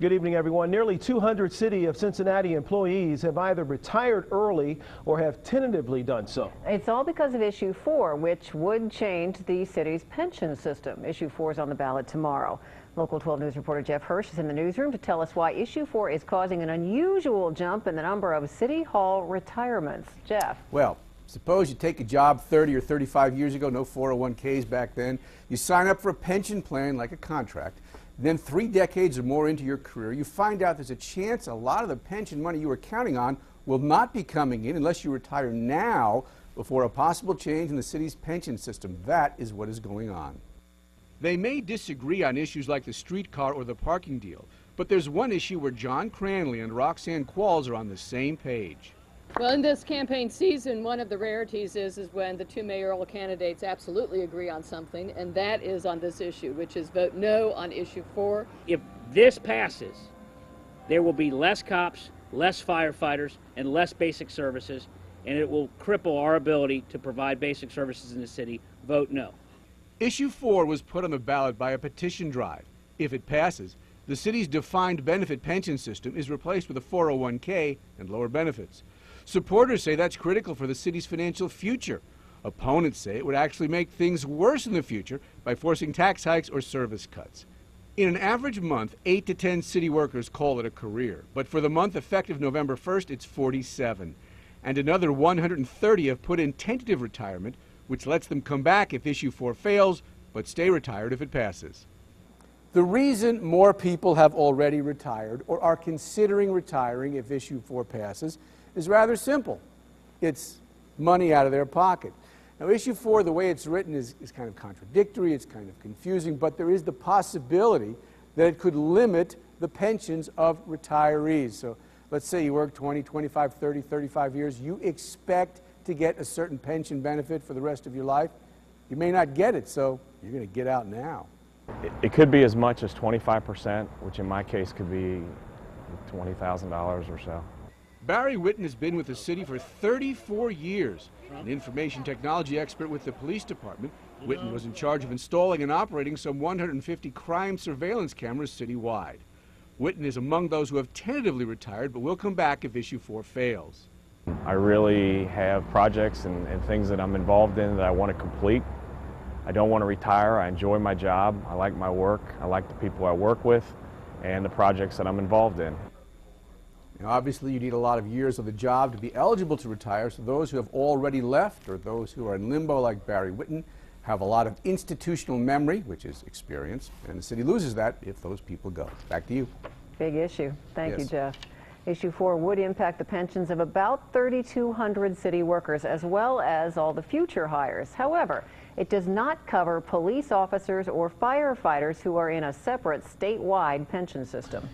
Good evening, everyone. Nearly 200 City of Cincinnati employees have either retired early or have tentatively done so. It's all because of Issue 4, which would change the city's pension system. Issue 4 is on the ballot tomorrow. Local 12 News reporter Jeff Hirsh is in the newsroom to tell us why Issue 4 is causing an unusual jump in the number of City Hall retirements. Jeff. Well, suppose you take a job 30 or 35 years ago, no 401ks back then. You sign up for a pension plan like a contract. Then 3 decades or more into your career, you find out there's a chance a lot of the pension money you were counting on will not be coming in unless you retire now before a possible change in the city's pension system. That is what is going on. They may disagree on issues like the streetcar or the parking deal, but there's one issue where John Cranley and Roxanne Qualls are on the same page. Well, in this campaign season, one of the rarities is when the two mayoral candidates absolutely agree on something, and that is on this issue, which is vote no on Issue 4. If this passes, there will be less cops, less firefighters, and less basic services, and it will cripple our ability to provide basic services in the city. Vote no. Issue 4 was put on the ballot by a petition drive. If it passes, the city's defined benefit pension system is replaced with a 401k and lower benefits. Supporters say that's critical for the city's financial future. Opponents say it would actually make things worse in the future by forcing tax hikes or service cuts. In an average month, 8 to 10 city workers call it a career. But for the month effective November 1st, it's 47. And another 130 have put in tentative retirement, which lets them come back if Issue 4 fails, but stay retired if it passes. The reason more people have already retired or are considering retiring if Issue 4 passes is rather simple. It's money out of their pocket. Now, Issue 4, the way it's written, is kind of contradictory, it's kind of confusing, but there is the possibility that it could limit the pensions of retirees. So let's say you work 20, 25, 30, 35 years, you expect to get a certain pension benefit for the rest of your life. You may not get it, so you're going to get out now. It could be as much as 25%, which in my case could be $20,000 or so. Barry Whitton has been with the city for 34 years. An information technology expert with the police department, Whitton was in charge of installing and operating some 150 crime surveillance cameras citywide. Whitton is among those who have tentatively retired, but will come back if Issue 4 fails. I really have projects and things that I'm involved in that I want to complete. I don't want to retire. I enjoy my job. I like my work. I like the people I work with and the projects that I'm involved in. Now, obviously, you need a lot of years of the job to be eligible to retire, so those who have already left or those who are in limbo like Barry Whitton have a lot of institutional memory, which is experience, and the city loses that if those people go. Back to you. Big issue. Thank you, Yes. Jeff. Issue 4 would impact the pensions of about 3,200 city workers as well as all the future hires. However, it does not cover police officers or firefighters who are in a separate statewide pension system.